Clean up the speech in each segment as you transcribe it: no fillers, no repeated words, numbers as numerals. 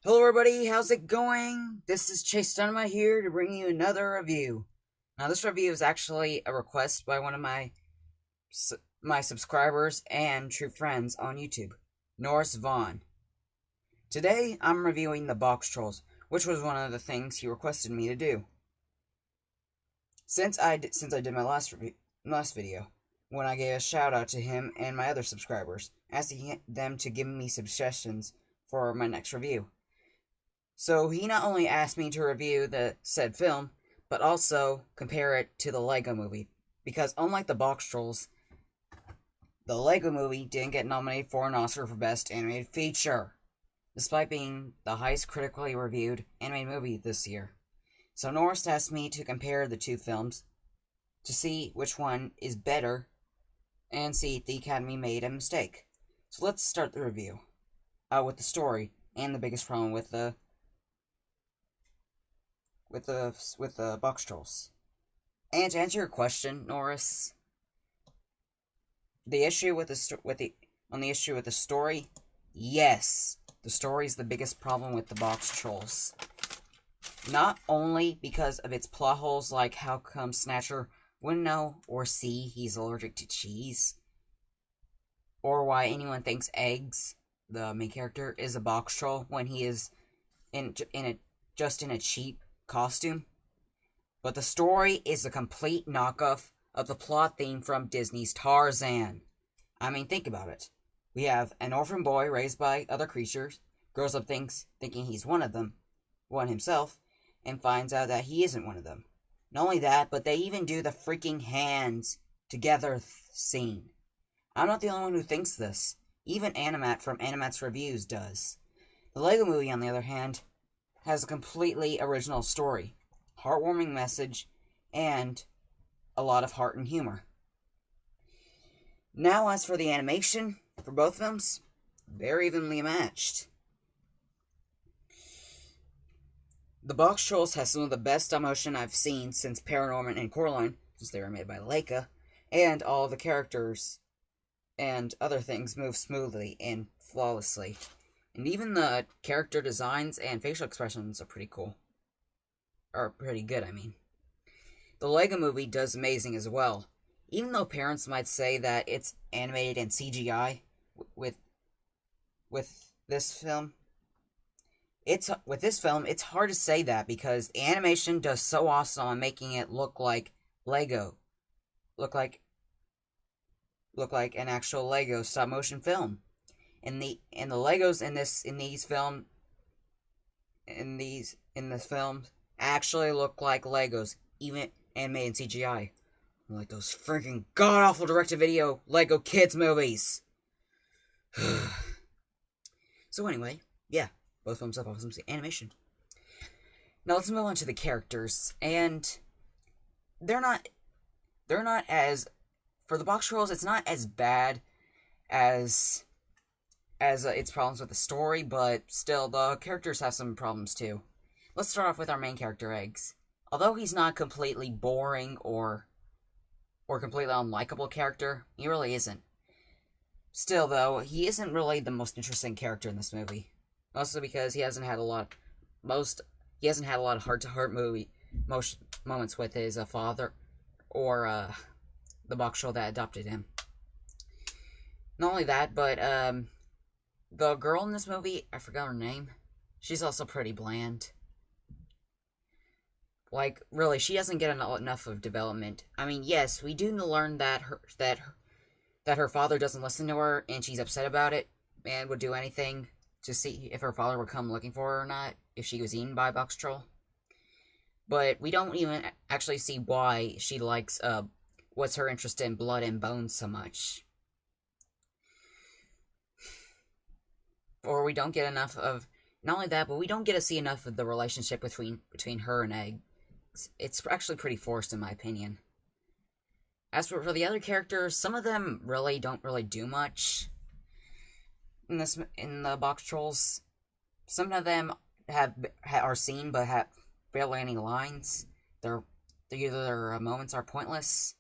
Hello everybody, how's it going? This is Chase Dynamite here to bring you another review. Now this review is actually a request by one of my subscribers and true friends on YouTube, Norris Vaughn. Today I'm reviewing the Boxtrolls, which was one of the things he requested me to do. Since I did my last video, when I gave a shout out to him and my other subscribers, asking them to give me suggestions for my next review. So he not only asked me to review the said film, but also compare it to the Lego Movie. Because unlike the Boxtrolls, the Lego Movie didn't get nominated for an Oscar for Best Animated Feature, despite being the highest critically reviewed animated movie this year. So Norris asked me to compare the two films to see which one is better and see if the Academy made a mistake. So let's start the review with the story and the biggest problem with the Boxtrolls. And to answer your question, Norris, the issue with the story, yes, the story is the biggest problem with the Boxtrolls. Not only because of its plot holes, like how come Snatcher wouldn't know or see he's allergic to cheese, or why anyone thinks Eggs, the main character, is a Boxtroll when he is just in a cheap costume. But the story is a complete knockoff of the plot theme from Disney's Tarzan. I mean, think about it. We have an orphan boy raised by other creatures, grows up thinking he's one himself, and finds out that he isn't one of them. Not only that, but they even do the freaking hands together scene. I'm not the only one who thinks this. Even Animat from Animat's Reviews does. The Lego Movie, on the other hand, has a completely original story, heartwarming message, and a lot of heart and humor. Now, as for the animation for both films, they're evenly matched. The Boxtrolls has some of the best stop motion I've seen since Paranorman and Coraline, since they were made by Leica, and all the characters and other things move smoothly and flawlessly. And even the character designs and facial expressions are pretty cool. Or pretty good, I mean. The Lego Movie does amazing as well. Even though parents might say that it's animated and CGI with this film, it's hard to say that because the animation does so awesome on making it look like Lego. Look like an actual Lego stop motion film. And the Legos in this film actually look like Legos, even animated in CGI. Like those freaking god-awful direct-to-video Lego Kids movies. So anyway, yeah, both films have awesome animation. Now let's move on to the characters, and they're not as, for the Boxtrolls, it's not as bad as its problems with the story, but still, the characters have some problems too. Let's start off with our main character, Eggs. Although he's not completely boring or completely unlikable character, he really isn't. Still, though, he isn't really the most interesting character in this movie, mostly because he hasn't had a lot of heart-to-heart moments with his father or the Boxtroll that adopted him. Not only that, but the girl in this movie, I forgot her name. She's also pretty bland. Like, really, she doesn't get enough of development. I mean, yes, we do learn that her father doesn't listen to her, and she's upset about it, and would do anything to see if her father would come looking for her or not, if she was eaten by a Boxtroll. But we don't even actually see why she likes, what's her interest in blood and bones so much. Or we don't get enough of, not only that, but we don't get to see enough of the relationship between her and Egg. It's actually pretty forced, in my opinion. As for the other characters, some of them don't really do much in the Boxtrolls. Some of them are seen but have barely any lines. Their moments are pointless,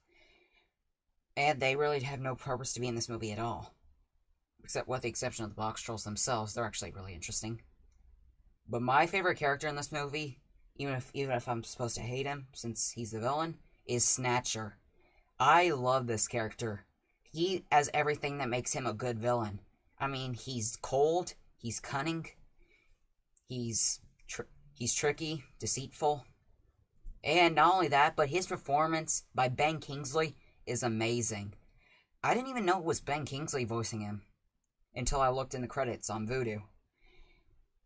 and they really have no purpose to be in this movie at all. Except with the exception of the Boxtrolls themselves, they're actually really interesting. But my favorite character in this movie, even if I'm supposed to hate him since he's the villain, is Snatcher. I love this character. He has everything that makes him a good villain. I mean, he's cold, he's cunning, he's tricky, deceitful. And not only that, but his performance by Ben Kingsley is amazing. I didn't even know it was Ben Kingsley voicing him until I looked in the credits on Vudu.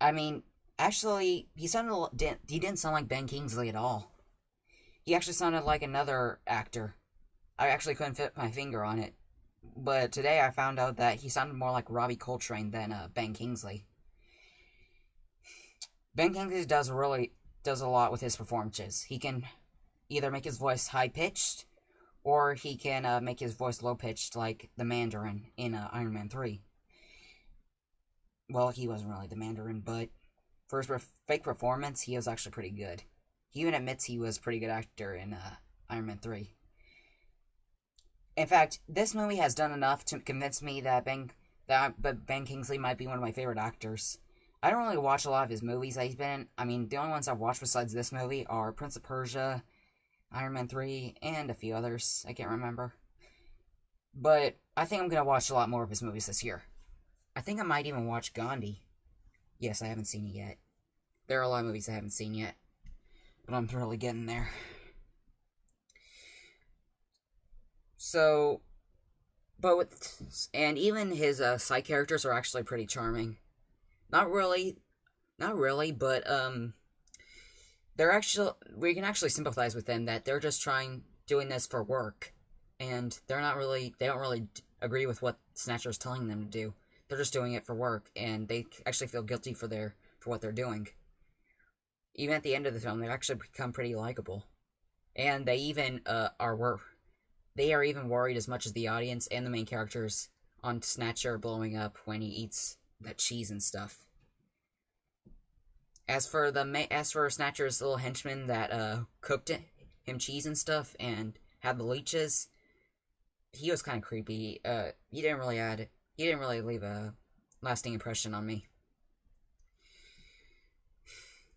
I mean, actually, he didn't sound like Ben Kingsley at all. He actually sounded like another actor. I actually couldn't fit my finger on it. But today I found out that he sounded more like Robbie Coltrane than Ben Kingsley. Ben Kingsley does a lot with his performances. He can either make his voice high-pitched, or he can make his voice low-pitched like the Mandarin in Iron Man 3. Well, he wasn't really the Mandarin, but for his fake performance, he was actually pretty good. He even admits he was a pretty good actor in Iron Man 3. In fact, this movie has done enough to convince me that Ben Kingsley might be one of my favorite actors. I don't really watch a lot of his movies that he's been in. I mean, the only ones I've watched besides this movie are Prince of Persia, Iron Man 3, and a few others. I can't remember. But I think I'm going to watch a lot more of his movies this year. I think I might even watch Gandhi. Yes, I haven't seen it yet. There are a lot of movies I haven't seen yet. But I'm really getting there. So, and even his side characters are actually pretty charming. Not really, but we can actually sympathize with them that they're just doing this for work, and they don't really agree with what Snatcher's telling them to do. They're just doing it for work, and they actually feel guilty for what they're doing. Even at the end of the film, they actually become pretty likable, and they even They are even worried as much as the audience and the main characters on Snatcher blowing up when he eats that cheese and stuff. As for Snatcher's little henchman that cooked him cheese and stuff and had the leeches, he was kind of creepy. He didn't really leave a lasting impression on me.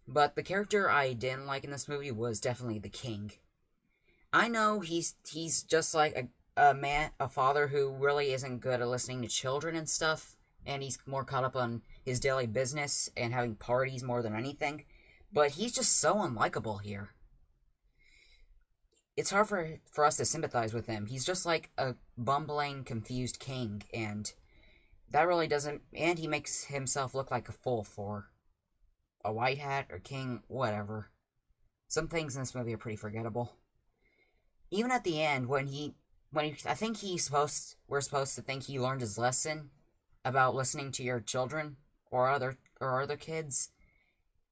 But the character I didn't like in this movie was definitely the king. I know he's just like a father who really isn't good at listening to children and stuff, and he's more caught up on his daily business and having parties more than anything, but he's just so unlikable here. It's hard for us to sympathize with him. He's just like a bumbling, confused king, and that really doesn't... And he makes himself look like a fool for a white hat or king, whatever. Some things in this movie are pretty forgettable. Even at the end, I think we're supposed to think he learned his lesson about listening to your children or other kids.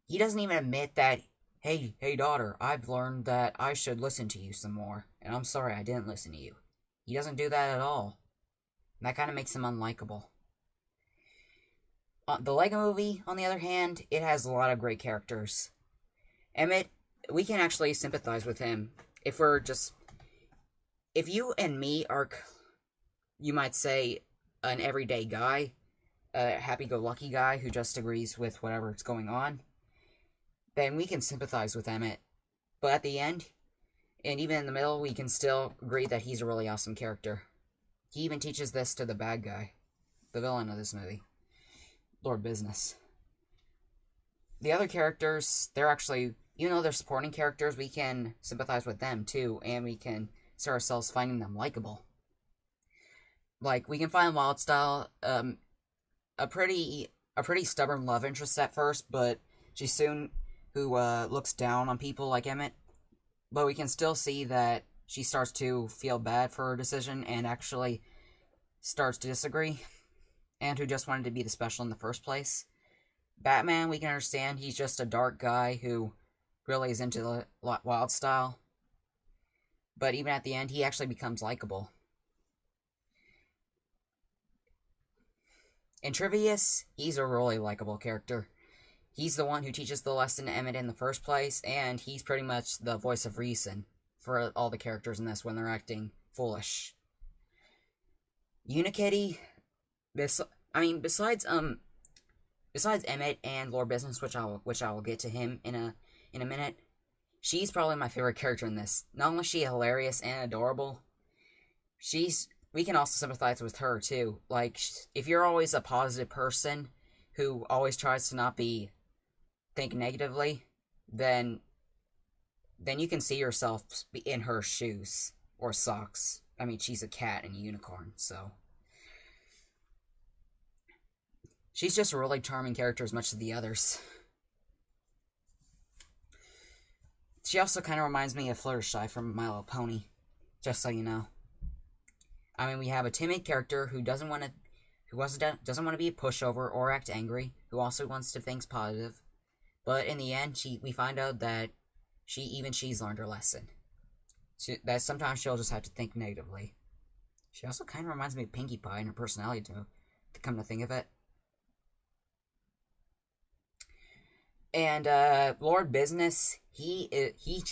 He doesn't even admit that, hey daughter, I've learned that I should listen to you some more, and I'm sorry I didn't listen to you. He doesn't do that at all. And that kind of makes him unlikable. The Lego Movie, on the other hand, it has a lot of great characters. Emmett, we can actually sympathize with him if you and me are, you might say, an everyday guy, a happy-go-lucky guy who just agrees with whatever's going on, then we can sympathize with Emmett. But at the end, and even in the middle, we can still agree that he's a really awesome character. He even teaches this to the bad guy, the villain of this movie, Lord Business. The other characters, they're actually, even though they're supporting characters, we can sympathize with them too, and we can see ourselves finding them likable. Like, we can find Wildstyle a pretty stubborn love interest at first, but she's soon who looks down on people like Emmett. But we can still see that she starts to feel bad for her decision and actually starts to disagree, and who just wanted to be the special in the first place. Batman, we can understand he's just a dark guy who really is into the Wildstyle. But even at the end, he actually becomes likable. And Trivius, he's a really likable character. He's the one who teaches the lesson to Emmett in the first place, and he's pretty much the voice of reason for all the characters in this when they're acting foolish. Unikitty, besides besides Emmett and Lord Business, which I will get to him in a minute, she's probably my favorite character in this. Not only is she hilarious and adorable, we can also sympathize with her too. Like, if you're always a positive person who always tries to not think negatively, then you can see yourself in her shoes or socks. I mean, she's a cat and a unicorn, so she's just a really charming character as much as the others. She also kind of reminds me of Fluttershy from My Little Pony, just so you know. I mean, we have a timid character who doesn't want to be a pushover or act angry, who also wants to think positive, but in the end, we find out that she's learned her lesson. That sometimes she'll just have to think negatively. She also kind of reminds me of Pinkie Pie in her personality, to come to think of it. And Lord Business, he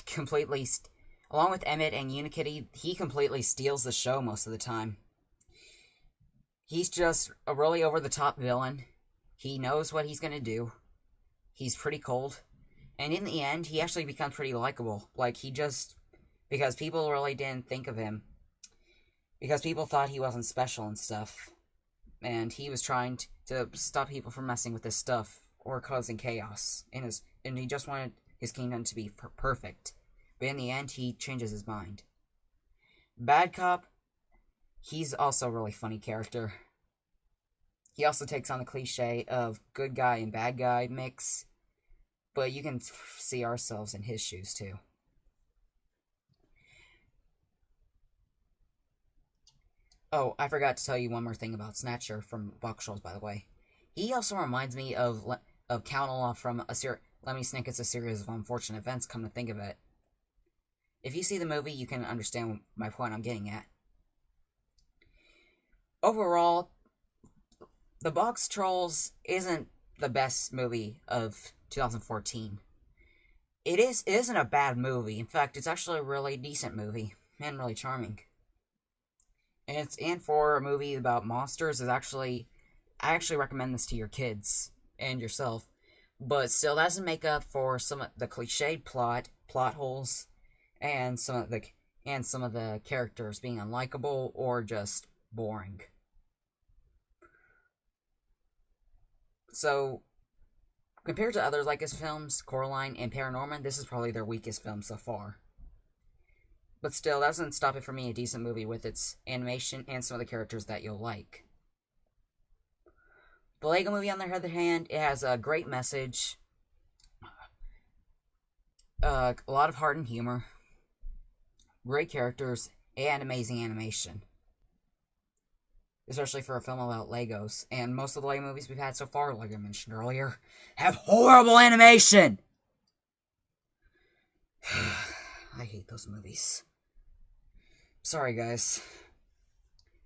completely, along with Emmett and Unikitty, he completely steals the show most of the time. He's just a really over-the-top villain. He knows what he's gonna do. He's pretty cold. And in the end, he actually becomes pretty likable. Like, because people really didn't think of him. Because people thought he wasn't special and stuff. And he was trying to stop people from messing with his stuff or causing chaos. And he just wanted his kingdom to be perfect. But in the end, he changes his mind. Bad Cop, he's also a really funny character. He also takes on the cliche of good guy and bad guy mix. But you can see ourselves in his shoes, too. Oh, I forgot to tell you one more thing about Snatcher from Boxtrolls, by the way. He also reminds me of Count Olaf from Lemony Snicket's A Series of Unfortunate Events, come to think of it. If you see the movie, you can understand my point I'm getting at. Overall, the Boxtrolls isn't the best movie of 2014. It isn't a bad movie. In fact, it's actually a really decent movie and really charming. And for a movie about monsters, I actually recommend this to your kids and yourself. But still, that doesn't make up for some of the cliched plot holes, and some of the characters being unlikable or just boring. So, compared to other like his films, Coraline and Paranorman, this is probably their weakest film so far. But still, that doesn't stop it from being a decent movie with its animation and some of the characters that you'll like. The Lego Movie, on the other hand, it has a great message, a lot of heart and humor, great characters, and amazing animation. Especially for a film about Legos. And most of the Lego movies we've had so far, like I mentioned earlier, have horrible animation! I hate those movies. Sorry, guys.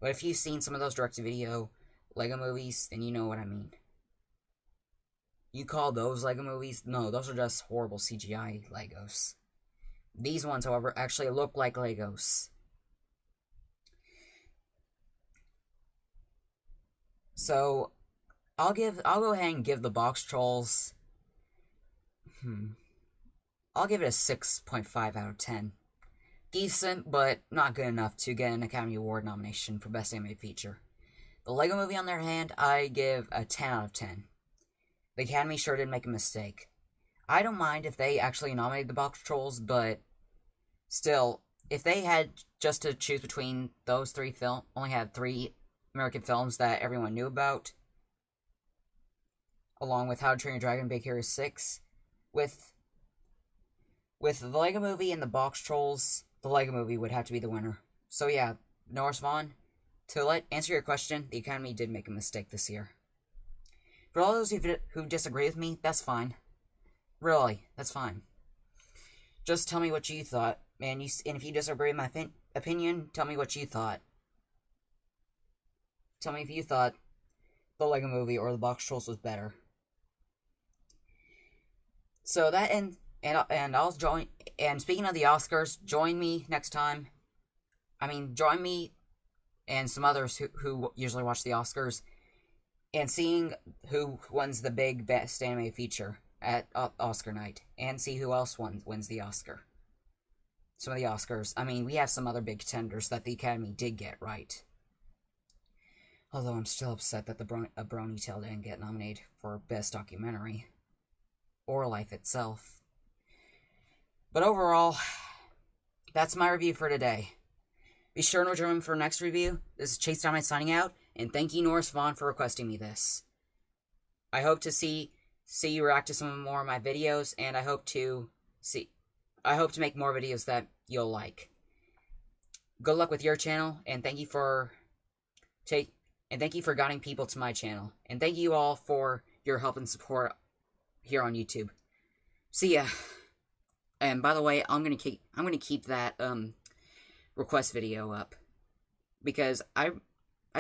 But if you've seen some of those direct-to-video Lego movies, then you know what I mean. You call those Lego movies? No, those are just horrible CGI Legos. These ones, however, actually look like Legos. So, I'll go ahead and give the Boxtrolls, I'll give it a 6.5 out of 10. Decent, but not good enough to get an Academy Award nomination for Best Animated Feature. The Lego Movie, on the other hand, I give a 10 out of 10. The Academy sure did make a mistake. I don't mind if they actually nominated the Boxtrolls, but still, if they had just to choose between those three films, only had 3 American films that everyone knew about, along with How to Train Your Dragon, Big Hero 6, with the Lego Movie and the Boxtrolls, the Lego Movie would have to be the winner. So yeah, Norris Vaughn, to answer your question, the Academy did make a mistake this year. For all those who disagree with me, that's fine. Really, that's fine. Just tell me what you thought, and if you disagree with my opinion, tell me what you thought. Tell me if you thought the Lego Movie or the Boxtrolls was better. So that and I'll join. And speaking of the Oscars, join me next time. Join me and some others who usually watch the Oscars and seeing who wins the big Best Anime Feature at Oscar night, and see who else wins the Oscar. Some of the Oscars. I mean, we have some other big contenders that the Academy did get right. Although I'm still upset that the Brony Tale didn't get nominated for Best Documentary. Or Life itself. But overall, that's my review for today. Be sure to join me for the next review. This is Chase Dynamite signing out, and thank you Norris Vaughn for requesting me this. I hope to see you react to some more of my videos, and I hope to make more videos that you'll like. Good luck with your channel, and thank you for guiding people to my channel. And thank you all for your help and support here on YouTube. See ya. And by the way, I'm gonna keep that request video up, because I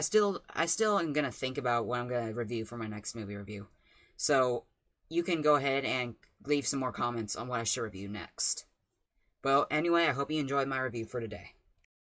still am gonna think about what I'm gonna review for my next movie review. So you can go ahead and leave some more comments on what I should review next. Well, anyway, I hope you enjoyed my review for today.